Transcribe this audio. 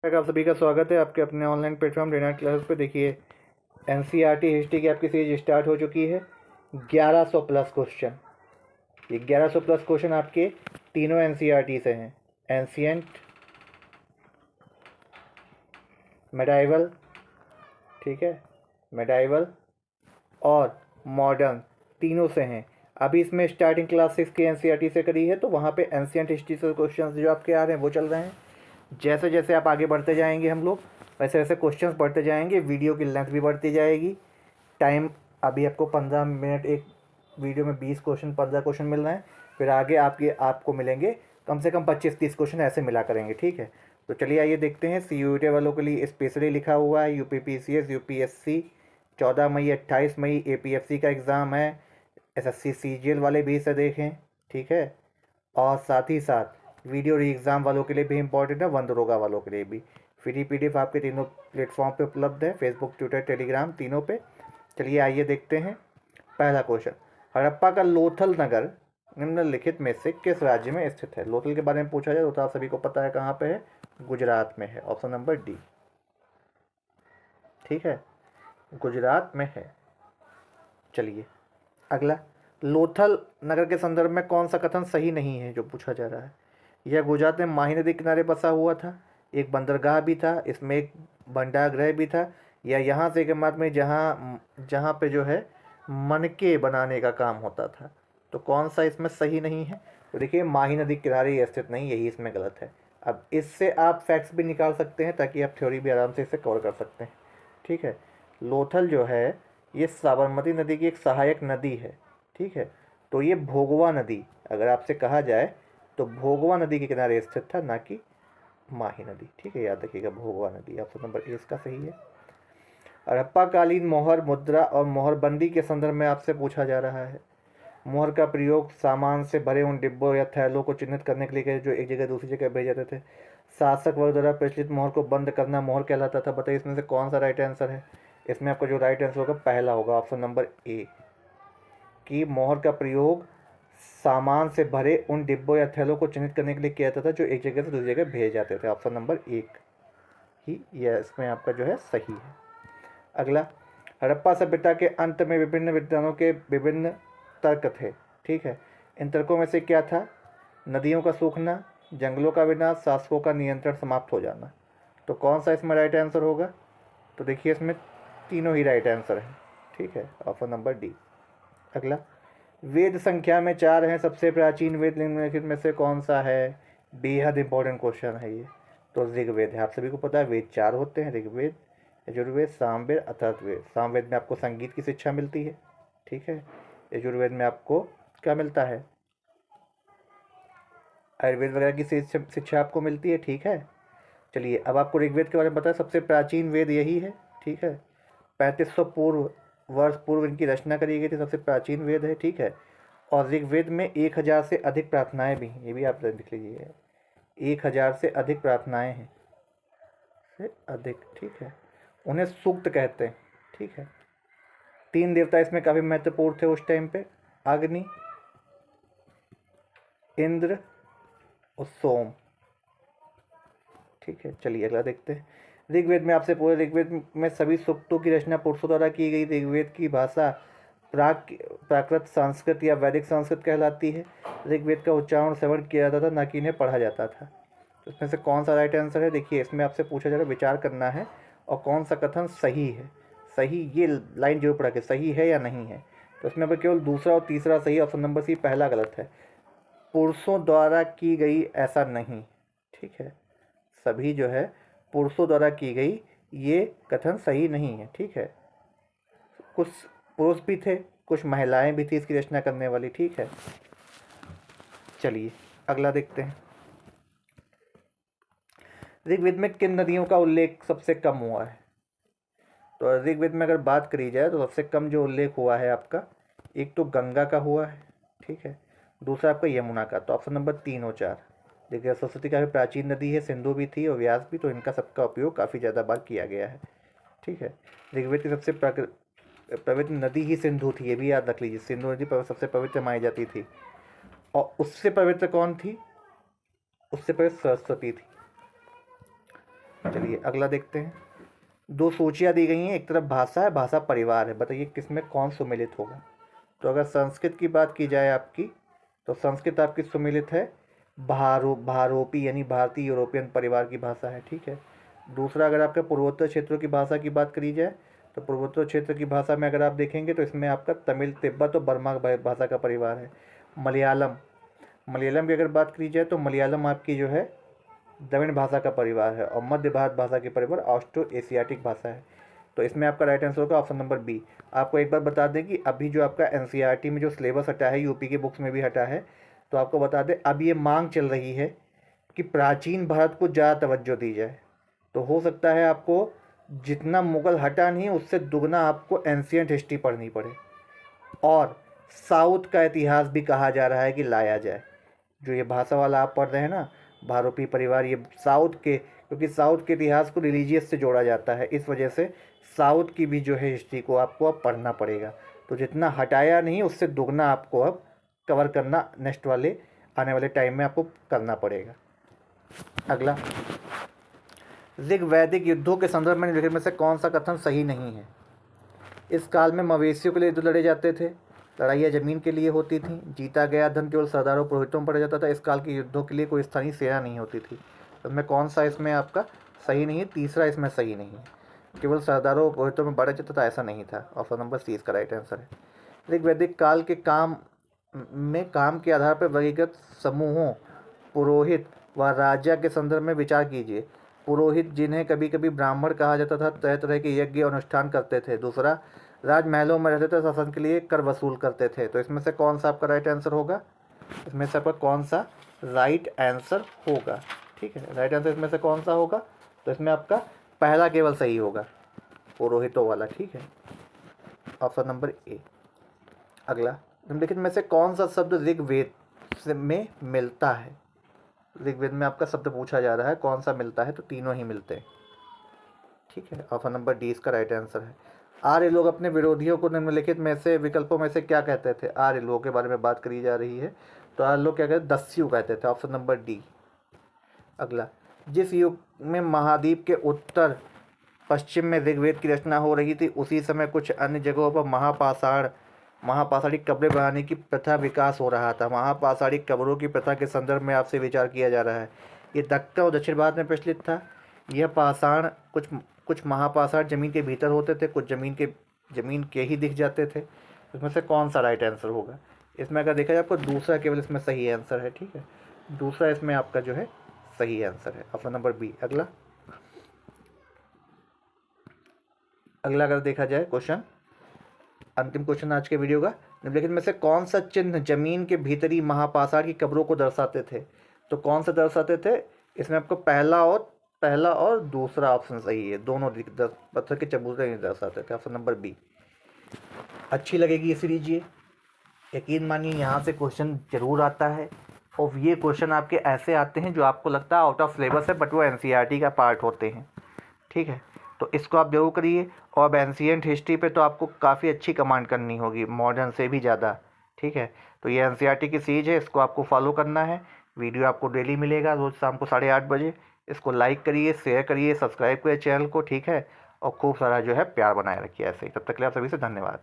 आप सभी का स्वागत है आपके अपने online platform day night classes पे। देखिए, एनसीईआरटी हिस्ट्री की आपकी सीरीज स्टार्ट हो चुकी है। 1100 प्लस क्वेश्चन। ये 1100 प्लस क्वेश्चन आपके तीनों एनसीईआरटी से हैं। एंशियंट, मेडाइवल, ठीक है, मेडाइवल और मॉडर्न, तीनों से हैं। अभी इसमें स्टार्टिंग क्लास 6 की एनसीईआरटी से करी है, तो वहाँ पे एंशियंट हिस्ट्री से क्वेश्चन जो आपके आ रहे हैं वो चल रहे हैं। जैसे जैसे आप आगे बढ़ते जाएंगे हम लोग, वैसे वैसे क्वेश्चंस बढ़ते जाएंगे, वीडियो की लेंथ भी बढ़ती जाएगी। टाइम अभी आपको 15 मिनट, एक वीडियो में 20 क्वेश्चन 15 क्वेश्चन मिल रहे हैं। फिर आगे आपको मिलेंगे कम से कम 25-30 क्वेश्चन, ऐसे मिला करेंगे, ठीक है। तो चलिए आइए देखते हैं। CUET वालों के लिए स्पेशली लिखा हुआ है UPPCS UPSC 14 मई 28 मई APFC का एग्ज़ाम है। SSC CGL वाले भी इसे देखें, ठीक है। और साथ ही साथ वीडियो री एग्ज़ाम वालों के लिए भी इम्पोर्टेंट है, वन दरोगा वालों के लिए भी। फ्री PDF आपके तीनों प्लेटफॉर्म पे उपलब्ध है, फेसबुक, ट्विटर, टेलीग्राम, तीनों पे। चलिए आइए देखते हैं। पहला क्वेश्चन, हड़प्पा का लोथल नगर निम्नलिखित में से किस राज्य में स्थित है? लोथल के बारे में पूछा जाए तो आप सभी को पता है कहाँ पे है, गुजरात में है। ऑप्शन नंबर डी, ठीक है, गुजरात में है। चलिए अगला, लोथल नगर के संदर्भ में कौन सा कथन सही नहीं है जो पूछा जा रहा है? यह गुजरात में माही नदी किनारे बसा हुआ था, एक बंदरगाह भी था, इसमें एक भंडारगृह भी था, या यहाँ से एक मत में जहाँ जहाँ पे जो है मनके बनाने का काम होता था। तो कौन सा इसमें सही नहीं है? तो देखिए, माही नदी किनारे ये स्थित नहीं, यही इसमें गलत है। अब इससे आप फैक्ट्स भी निकाल सकते हैं ताकि आप थ्योरी भी आराम से इसे कवर कर सकते हैं, ठीक है। लोथल जो है ये साबरमती नदी की एक सहायक नदी है, ठीक है। तो ये भोगवा नदी, अगर आपसे कहा जाए तो भोगवा नदी के किनारे स्थित था, ना कि माही नदी, ठीक है। याद रखिएगा, भोगवा नदी। ऑप्शन नंबर ए इसका सही है। हड़प्पाकालीन मोहर मुद्रा और मोहरबंदी के संदर्भ में आपसे पूछा जा रहा है। मोहर का प्रयोग सामान से भरे उन डिब्बों या थैलों को चिन्हित करने के लिए किया जो एक जगह दूसरी जगह भेजे जाते थे। शासक वर्ग द्वारा प्रचलित मोहर को बंद करना मोहर कहलाता था। बताइए इसमें से कौन सा राइट आंसर है? इसमें आपका जो राइट आंसर होगा पहला होगा, ऑप्शन नंबर ए, कि मोहर का प्रयोग सामान से भरे उन डिब्बों या थैलों को चिन्हित करने के लिए किया जाता था जो एक जगह से दूसरी जगह भेजे जाते थे। ऑप्शन नंबर एक ही यह इसमें आपका जो है सही है। अगला, हड़प्पा सभ्यता के अंत में विभिन्न विद्वानों के विभिन्न तर्क थे, ठीक है। इन तर्कों में से क्या था? नदियों का सूखना, जंगलों का विनाश, शासकों का नियंत्रण समाप्त हो जाना। तो कौन सा इसमें राइट आंसर होगा? तो देखिए, इसमें तीनों ही राइट आंसर हैं, ठीक है, ऑप्शन नंबर डी। अगला, वेद संख्या में 4 हैं, सबसे प्राचीन वेद निम्नलिखित में से कौन सा है? बेहद इंपॉर्टेंट क्वेश्चन है ये। तो ऋग्वेद है, आप सभी को पता है वेद 4 होते हैं, ऋग्वेद, यजुर्वेद, सामवेद, अथर्ववेद। सामवेद में आपको संगीत की शिक्षा मिलती है, ठीक है। यजुर्वेद में आपको क्या मिलता है? आयुर्वेद वगैरह की शिक्षा आपको मिलती है, ठीक है। चलिए अब आपको ऋग्वेद के बारे में पता है, सबसे प्राचीन वेद यही है, ठीक है। 3500 वर्ष पूर्व इनकी रचना करी गई थी, सबसे प्राचीन वेद है, ठीक है। और ऋग्वेद में 1000 से अधिक प्रार्थनाएं भी हैं, ये भी आप लिख लीजिए। 1000 से अधिक प्रार्थनाएं हैं, से अधिक, ठीक है। उन्हें सूक्त कहते हैं, ठीक है। 3 देवता इसमें काफ़ी महत्वपूर्ण थे उस टाइम पे, अग्नि, इंद्र और सोम, ठीक है। चलिए अगला देखते हैं। ऋग्वेद में आपसे पूरे ऋग्वेद में सभी सूक्तों की रचना पुरुषों द्वारा की गई। ऋग्वेद की भाषा प्राकृत संस्कृत या वैदिक संस्कृत कहलाती है। ऋग्वेद का उच्चारण श्रवण किया जाता था, ना कि इन्हें पढ़ा जाता था। तो इसमें से कौन सा राइट आंसर है? देखिए, इसमें आपसे पूछा जा रहा है, विचार करना है और कौन सा कथन सही है। सही, ये लाइन जो पढ़ा के सही है या नहीं है। तो इसमें अब केवल दूसरा और तीसरा सही, ऑप्शन नंबर सी पहला गलत है। पुरुषों द्वारा की गई ऐसा नहीं, ठीक है। सभी जो है पुरुषों द्वारा की गई, ये कथन सही नहीं है, ठीक है। कुछ पुरुष भी थे, कुछ महिलाएं भी थी इसकी रचना करने वाली, ठीक है। चलिए अगला देखते हैं। ऋग्वेद में किन नदियों का उल्लेख सबसे कम हुआ है? तो ऋग्वेद में अगर बात करी जाए तो सबसे कम जो उल्लेख हुआ है आपका, एक तो गंगा का हुआ है, ठीक है। दूसरा आपका यमुना का। तो ऑप्शन नंबर 3 और 4। देखिए, सरस्वती काफ़ी प्राचीन नदी है, सिंधु भी थी और व्यास भी, तो इनका सबका उपयोग काफ़ी ज़्यादा बार किया गया है, ठीक है। ऋग्वेद की सबसे पवित्र नदी ही सिंधु थी, ये भी याद रख लीजिए। सिंधु नदी सबसे पवित्र मानी जाती थी। और उससे पवित्र कौन थी? उससे पवित्र सरस्वती थी। चलिए अगला देखते हैं। दो सूचियाँ दी गई हैं, एक तरफ भाषा है, भाषा परिवार है, बताइए किसमें कौन सुमेलित होगा। तो अगर संस्कृत की बात की जाए आपकी, तो संस्कृत आपकी सुमेलित है, भारोपी यानी भारतीय यूरोपियन परिवार की भाषा है, ठीक है। दूसरा, अगर आपके पूर्वोत्तर क्षेत्रों की भाषा की बात करी जाए, तो पूर्वोत्तर क्षेत्र की भाषा में अगर आप देखेंगे तो इसमें आपका तमिल, तिब्बत और बर्मा भाषा का परिवार है। मलयालम की अगर बात करी जाए तो मलयालम आपकी जो है द्रविड़ भाषा का परिवार है, और मध्य भारत भाषा के परिवार ऑस्ट्रो एशियाटिक भाषा है। तो इसमें आपका राइट आंसर होगा ऑप्शन नंबर बी। आपको एक बार बता दें कि अभी जो आपका एनसीईआरटी में जो सिलेबस हटा है, यूपी की बुक्स में भी हटा है, तो आपको बता दें अब ये मांग चल रही है कि प्राचीन भारत को ज़्यादा तवज्जो दी जाए। तो हो सकता है आपको जितना मुगल हटा नहीं उससे दुगना आपको एंशियंट हिस्ट्री पढ़नी पड़े, और साउथ का इतिहास भी कहा जा रहा है कि लाया जाए। जो ये भाषा वाला आप पढ़ रहे हैं ना, भारोपी परिवार, ये साउथ के, क्योंकि साउथ के इतिहास को रिलीजियस से जोड़ा जाता है, इस वजह से साउथ की भी जो है हिस्ट्री को आपको अब पढ़ना पड़ेगा। तो जितना हटाया नहीं उससे दुगना आपको अब कवर करना नेक्स्ट वाले आने वाले टाइम में आपको करना पड़ेगा। अगला, ऋग्वैदिक युद्धों के संदर्भ में निम्नलिखित में से कौन सा कथन सही नहीं है। इस काल में मवेशियों के लिए युद्ध लड़े जाते थे, लड़ाइयाँ जमीन के लिए होती थीं, जीता गया धन केवल सरदारों पुरोहितों में पड़ा जाता था, इस काल के युद्धों के लिए कोई स्थानीय सेना नहीं होती थी। तो इसमें कौन सा इसमें आपका सही नहीं है, तीसरा इसमें सही नहीं है, केवल सरदारों पुरोहितों में बढ़ा जाता था, ऐसा नहीं था। ऑप्शन नंबर सी इसका राइट आंसर है। ऋग्वैदिक काल के काम के आधार पर वर्गीकृत समूहों, पुरोहित व राजा के संदर्भ में विचार कीजिए। पुरोहित, जिन्हें कभी कभी ब्राह्मण कहा जाता था, तरह तरह के यज्ञ अनुष्ठान करते थे। दूसरा, राजमहलों में रहते थे, शासन के लिए कर वसूल करते थे। तो इसमें से कौन सा आपका राइट आंसर होगा, इसमें से आपका कौन सा राइट आंसर होगा, ठीक है। राइट आंसर इसमें से कौन सा होगा, तो इसमें आपका पहला केवल सही होगा, पुरोहितों वाला, ठीक है। Option number A. अगला, निम्नलिखित में से कौन सा शब्द ऋग्वेद में मिलता है। ऋग्वेद में आपका शब्द पूछा जा रहा है कौन सा मिलता है, तो तीनों ही मिलते हैं, ठीक है। ऑप्शन नंबर डी इसका राइट आंसर है। आर्य लोग अपने विरोधियों को निम्नलिखित में से विकल्पों में से क्या कहते थे। आर्य लोगों के बारे में बात करी जा रही है, तो आर्य लोग क्या कहते थे, दस्यु कहते थे। Option number D. अगला, जिस युग में महाद्वीप के उत्तर पश्चिम में ऋग्वेद की रचना हो रही थी, उसी समय कुछ अन्य जगहों पर महापाषाणिक कब्रें बनाने की प्रथा विकास हो रहा था। महापाषाणिक कब्रों की प्रथा के संदर्भ में आपसे विचार किया जा रहा है। ये दक्षिण और दक्षिण भारत में प्रचलित था। यह पाषाण कुछ महापाषाण जमीन के भीतर होते थे, कुछ जमीन के ही दिख जाते थे। इसमें से कौन सा राइट आंसर होगा। इसमें अगर देखा जाए आपको दूसरा केवल इसमें सही आंसर है, ठीक है। दूसरा इसमें आपका जो है सही आंसर है, ऑप्शन नंबर बी। अगला अगर देखा जाए क्वेश्चन, अंतिम क्वेश्चन आज के वीडियो का, निम्नलिखित में से कौन सा चिन्ह जमीन के भीतरी महापाषाण की कब्रों को दर्शाते थे। तो कौन सा दर्शाते थे, इसमें आपको पहला और दूसरा ऑप्शन सही है, दोनों पत्थर के चबूतरे नहीं दर्शाते थे। Option number B. अच्छी लगेगी ये सीरीज, ये यकीन मानिए यहाँ से क्वेश्चन जरूर आता है, और ये क्वेश्चन आपके ऐसे आते हैं जो आपको लगता है आउट ऑफ सिलेबस है, बट वो एनसीईआरटी का पार्ट होते हैं, ठीक है। तो इसको आप जरूर करिए, और अब एंशिएंट हिस्ट्री पे तो आपको काफ़ी अच्छी कमांड करनी होगी, मॉडर्न से भी ज़्यादा, ठीक है। तो ये एनसीईआरटी की सीरीज है, इसको आपको फॉलो करना है। वीडियो आपको डेली मिलेगा, रोज़ शाम को 8:30 बजे। इसको लाइक करिए, शेयर करिए, सब्सक्राइब करिए चैनल को, ठीक है। और खूब सारा जो है प्यार बनाए रखिए ऐसे ही। तब तक के लिए आप सभी से धन्यवाद।